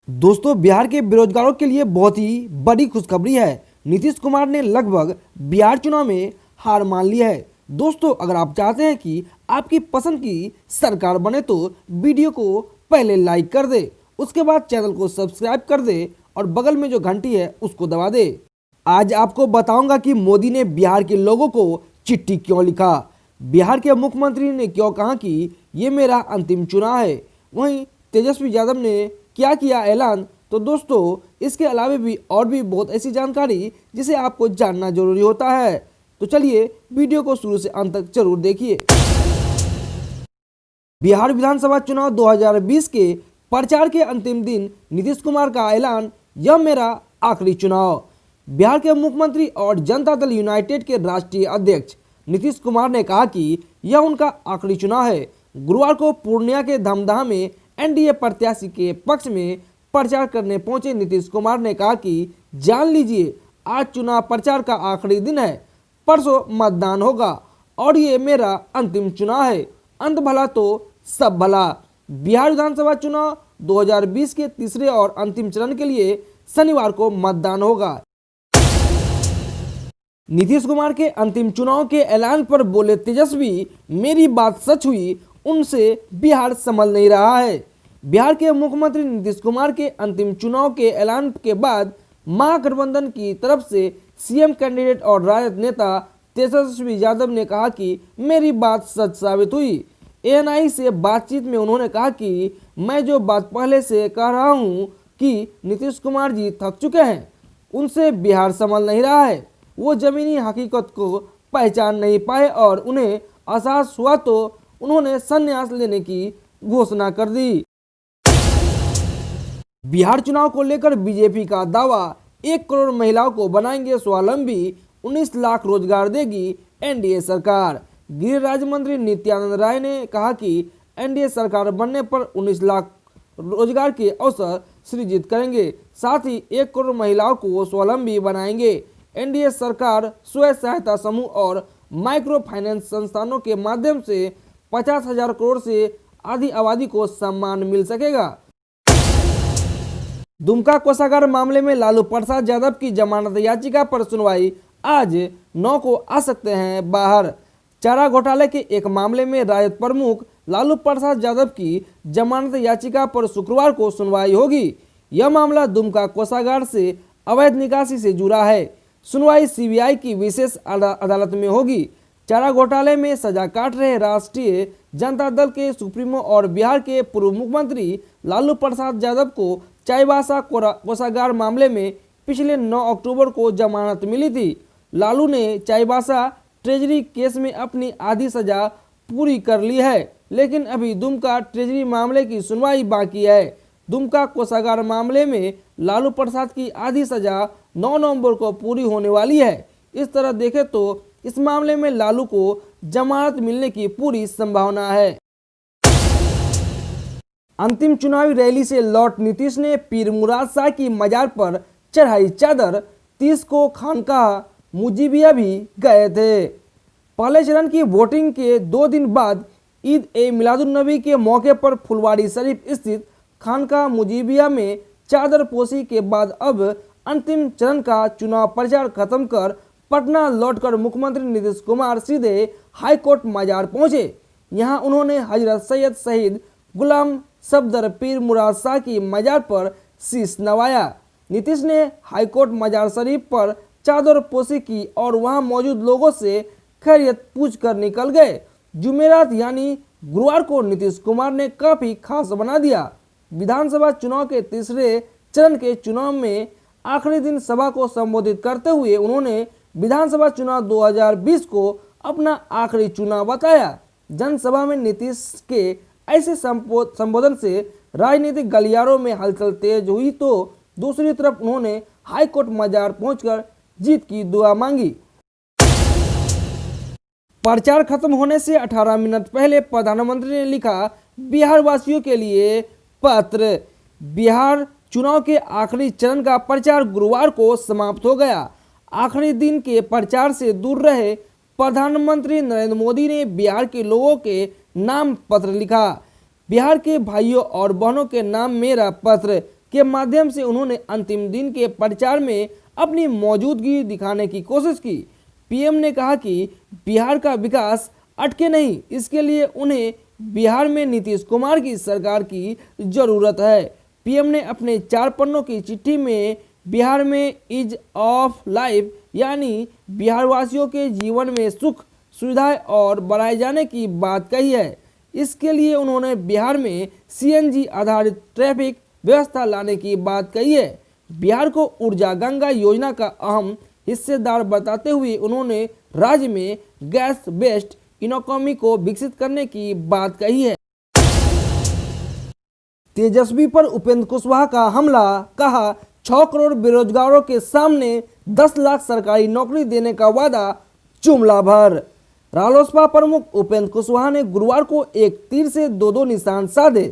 दोस्तों, बिहार के बेरोजगारों के लिए बहुत ही बड़ी खुशखबरी है। नीतीश कुमार ने लगभग बिहार चुनाव में हार मान ली है। दोस्तों, अगर आप चाहते हैं कि आपकी पसंद की सरकार बने तो वीडियो को पहले लाइक कर दे, उसके बाद चैनल को सब्सक्राइब कर दे और बगल में जो घंटी है उसको दबा दे। आज आपको बताऊंगा कि मोदी ने बिहार के लोगों को चिट्ठी क्यों लिखा, बिहार के मुख्यमंत्री ने क्यों कहा कि ये मेरा अंतिम चुनाव है, वहीं तेजस्वी यादव ने क्या किया ऐलान। तो दोस्तों, इसके अलावा भी और भी बहुत ऐसी जानकारी जिसे आपको जानना जरूरी होता है। तो चलिए वीडियो को शुरू से अंत तक जरूर देखिए। बिहार विधानसभा चुनाव 2020 के प्रचार के अंतिम दिन नीतीश कुमार का ऐलान, यह मेरा आखिरी चुनाव। बिहार के मुख्यमंत्री और जनता दल यूनाइटेड के राष्ट्रीय अध्यक्ष नीतीश कुमार ने कहा कि यह उनका आखिरी चुनाव है। गुरुवार को पूर्णिया के धमदाहा में एनडीए प्रत्याशी के पक्ष में प्रचार करने पहुंचे नीतीश कुमार ने कहा कि जान लीजिए, आज चुनाव प्रचार का आखिरी दिन है, परसों मतदान होगा और ये मेरा अंतिम चुनाव है। अंत भला तो सब भला। बिहार विधानसभा चुनाव 2020 के तीसरे और अंतिम चरण के लिए शनिवार को मतदान होगा। नीतीश कुमार के अंतिम चुनाव के ऐलान पर बोले तेजस्वी, मेरी बात सच हुई, उनसे बिहार संभल नहीं रहा है। बिहार के मुख्यमंत्री नीतीश कुमार के अंतिम चुनाव के ऐलान के बाद महागठबंधन की तरफ से सीएम कैंडिडेट और राजद नेता तेजस्वी यादव ने कहा कि मेरी बात सच साबित हुई। एएनआई से बातचीत में उन्होंने कहा कि मैं जो बात पहले से कह रहा हूं कि नीतीश कुमार जी थक चुके हैं, उनसे बिहार संभल नहीं रहा है। वो जमीनी हकीकत को पहचान नहीं पाए और उन्हें एहसास हुआ तो उन्होंने संन्यास लेने की घोषणा कर दी। बिहार चुनाव को लेकर बीजेपी का दावा, 1 करोड़ महिलाओं को बनाएंगे स्वावलंबी, 19 लाख रोजगार देगी एनडीए सरकार। गृह राज्य मंत्री नित्यानंद राय ने कहा कि एनडीए सरकार बनने पर 19 लाख रोजगार के अवसर सृजित करेंगे, साथ ही 1 करोड़ महिलाओं को स्वावलंबी बनाएंगे। एनडीए सरकार स्वयं सहायता समूह और माइक्रो फाइनेंस संस्थानों के माध्यम से 50,000 करोड़ से आधी आबादी को सम्मान मिल सकेगा। दुमका कोषागार मामले में लालू प्रसाद यादव की जमानत याचिका पर सुनवाई आज 9 को आ सकते हैं बाहर। चारा घोटाले के एक मामले में राजद प्रमुख लालू प्रसाद यादव की जमानत याचिका पर शुक्रवार को सुनवाई होगी। यह मामला दुमका कोषागार से अवैध निकासी से जुड़ा है। सुनवाई सीबीआई की विशेष अदालत में होगी। चारा घोटाले में सजा काट रहे राष्ट्रीय जनता दल के सुप्रीमो और बिहार के पूर्व मुख्यमंत्री लालू प्रसाद यादव को चाईबासा कोषागार मामले में पिछले 9 अक्टूबर को जमानत मिली थी। लालू ने चाईबासा ट्रेजरी केस में अपनी आधी सजा पूरी कर ली है, लेकिन अभी दुमका ट्रेजरी मामले की सुनवाई बाकी है। दुमका कोषागार मामले में लालू प्रसाद की आधी सजा 9 नवंबर को पूरी होने वाली है। इस तरह देखें तो इस मामले में लालू को जमानत मिलने की पूरी संभावना है। अंतिम चुनावी रैली से लौट नीतीश ने पीर मुराद शाह की मजार पर चढ़ाई चादर। 30 को खानकाह मुजीबिया भी गए थे। पहले चरण की वोटिंग के 2 दिन बाद ईद ए मिलादुन्नबी के मौके पर फुलवाड़ी शरीफ स्थित खानकाह मुजीबिया में चादर पोशी के बाद अब अंतिम चरण का चुनाव प्रचार खत्म कर पटना लौटकर मुख्यमंत्री नीतीश कुमार सीधे हाईकोर्ट मजार पहुंचे। यहां उन्होंने हजरत सैयद शहीद गुलाम सफदर पीर मुराद शाह की मजार पर शीश नवाया। नीतीश ने हाईकोर्ट मजार शरीफ पर चादर पोशी की और वहां मौजूद लोगों से खैरियत पूछ कर निकल गए। जुमेरात यानी गुरुवार को नीतीश कुमार ने काफी खास बना दिया। विधानसभा चुनाव के तीसरे चरण के चुनाव में आखिरी दिन सभा को संबोधित करते हुए उन्होंने विधानसभा चुनाव 2020 को अपना आखिरी चुनाव बताया। जनसभा में नीतीश के ऐसे संबोधन से राजनीतिक गलियारों में हलचल तेज हुई तो दूसरी तरफ उन्होंने हाईकोर्ट मजार पहुंचकर जीत की दुआ मांगी। प्रचार खत्म होने से 18 मिनट पहले प्रधानमंत्री ने लिखा बिहार वासियों के लिए पत्र। बिहार चुनाव के आखिरी चरण का प्रचार गुरुवार को समाप्त हो गया। आखिरी दिन के प्रचार से दूर रहे प्रधानमंत्री नरेंद्र मोदी ने बिहार के लोगों के नाम पत्र लिखा। बिहार के भाइयों और बहनों के नाम मेरा पत्र, के माध्यम से उन्होंने अंतिम दिन के प्रचार में अपनी मौजूदगी दिखाने की कोशिश की। पीएम ने कहा कि बिहार का विकास अटके नहीं, इसके लिए उन्हें बिहार में नीतीश कुमार की सरकार की जरूरत है। पीएम ने अपने 4 पन्नों की चिट्ठी में बिहार में ईज ऑफ लाइफ यानी बिहार वासियों के जीवन में सुख सुविधाएं और बढ़ाए जाने की बात कही है। इसके लिए उन्होंने बिहार में सीएनजी आधारित ट्रैफिक व्यवस्था लाने की बात कही है। बिहार को ऊर्जा गंगा योजना का अहम हिस्सेदार बताते हुए उन्होंने राज्य में गैस बेस्ड इकोनॉमी को विकसित करने की बात कही है। तेजस्वी पर उपेंद्र कुशवाहा का हमला, कहा 6 करोड़ बेरोजगारों के सामने 10 लाख सरकारी नौकरी देने का वादा जुमला भर। रालोसपा प्रमुख उपेंद्र कुशवाहा ने गुरुवार को एक तीर से दो निशान साधे।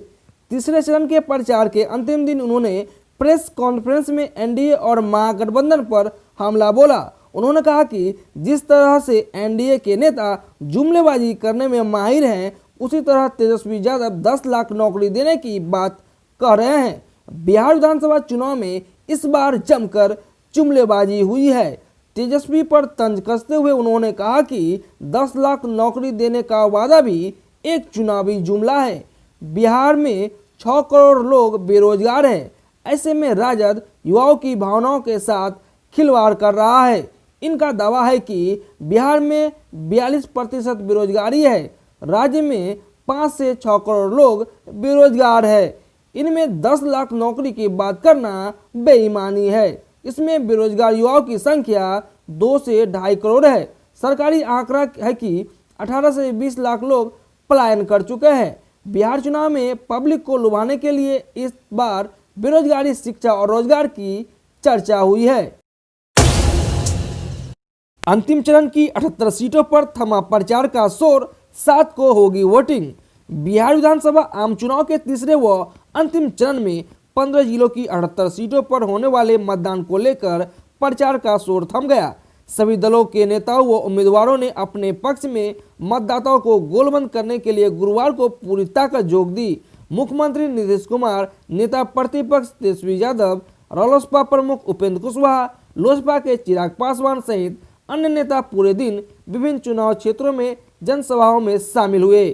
तीसरे चरण के प्रचार के अंतिम दिन उन्होंने प्रेस कॉन्फ्रेंस में एनडीए और महागठबंधन पर हमला बोला। उन्होंने कहा कि जिस तरह से एनडीए के नेता जुमलेबाजी करने में माहिर हैं, उसी तरह तेजस्वी यादव 10 लाख नौकरी देने की बात कह रहे हैं। बिहार विधानसभा चुनाव में इस बार जमकर जुमलेबाजी हुई है। तेजस्वी पर तंज कसते हुए उन्होंने कहा कि 10 लाख नौकरी देने का वादा भी एक चुनावी जुमला है। बिहार में 6 करोड़ लोग बेरोजगार हैं। ऐसे में राजद युवाओं की भावनाओं के साथ खिलवाड़ कर रहा है। इनका दावा है कि बिहार में 42% बेरोजगारी है। राज्य में 5 से 6 करोड़ लोग बेरोजगार है। इनमें 10 लाख नौकरी की बात करना बेईमानी है। इसमें बेरोजगार युवाओं की संख्या 2 से 2.5 करोड़ है। सरकारी आंकड़ा है कि 18 से 20 लाख लोग पलायन कर चुके हैं। बिहार चुनाव में पब्लिक को लुभाने के लिए इस बार बेरोजगारी, शिक्षा और रोजगार की चर्चा हुई है। अंतिम चरण की 78 सीटों पर थमा प्रचार का शोर, 7 को होगी वोटिंग। बिहार विधानसभा आम चुनाव के तीसरे व अंतिम चरण में 15 जिलों की 78 सीटों पर होने वाले मतदान को लेकर प्रचार का शोर थम गया। सभी दलों के नेताओं व उम्मीदवारों ने अपने पक्ष में मतदाताओं को गोलबंद करने के लिए गुरुवार को पूरी ताकत झोंक दी। मुख्यमंत्री नीतीश कुमार, नेता प्रतिपक्ष तेजस्वी यादव, रालोसपा प्रमुख उपेंद्र कुशवाहा, लोजपा के चिराग पासवान सहित अन्य नेता पूरे दिन विभिन्न चुनाव क्षेत्रों में जनसभाओं में शामिल हुए।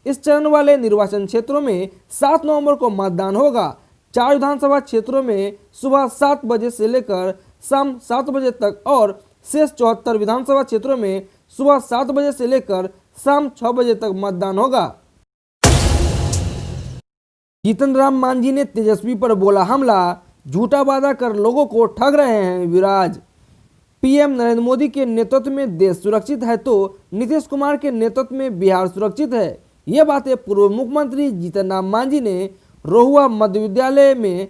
इस चरण वाले निर्वाचन क्षेत्रों में 7 नवंबर को मतदान होगा। 4 विधानसभा क्षेत्रों में सुबह 7 बजे से लेकर शाम 7 बजे तक और शेष 74 विधानसभा क्षेत्रों में सुबह 7 बजे से लेकर शाम 6 बजे तक मतदान होगा। जीतन राम मांझी ने तेजस्वी पर बोला हमला, झूठा वादा कर लोगों को ठग रहे हैं विराज। पीएम नरेंद्र मोदी के नेतृत्व में देश सुरक्षित है तो नीतीश कुमार के नेतृत्व में बिहार सुरक्षित है। ये बातें पूर्व मुख्यमंत्री जीतन राम मांझी ने रोहुआ मध्य विद्यालय में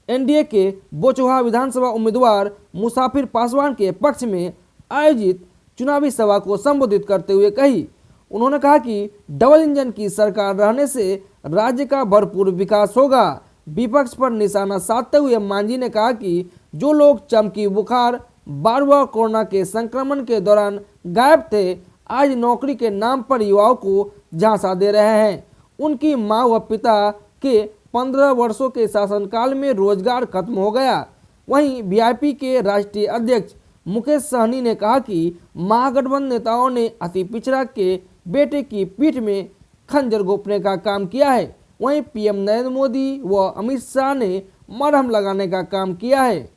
एनडीए के बोचोहा विधानसभा उम्मीदवार मुसाफिर पासवान के पक्ष में आयोजित चुनावी सभा को संबोधित करते हुए कही। उन्होंने कहा कि डबल इंजन की सरकार रहने से राज्य का भरपूर विकास होगा। विपक्ष पर निशाना साधते हुए मांझी ने कहा कि जो लोग चमकी बुखार, बाढ़ व कोरोना के संक्रमण के दौरान गायब थे, आज नौकरी के नाम पर युवाओं को झांसा दे रहे हैं। उनकी मां व पिता के 15 वर्षों के शासनकाल में रोजगार खत्म हो गया। वहीं वीआईपी के राष्ट्रीय अध्यक्ष मुकेश सहनी ने कहा कि महागठबंधन नेताओं ने अति पिछड़ा के बेटे की पीठ में खंजर घोंपने का काम किया है। वहीं पीएम नरेंद्र मोदी व अमित शाह ने मरहम लगाने का काम किया है।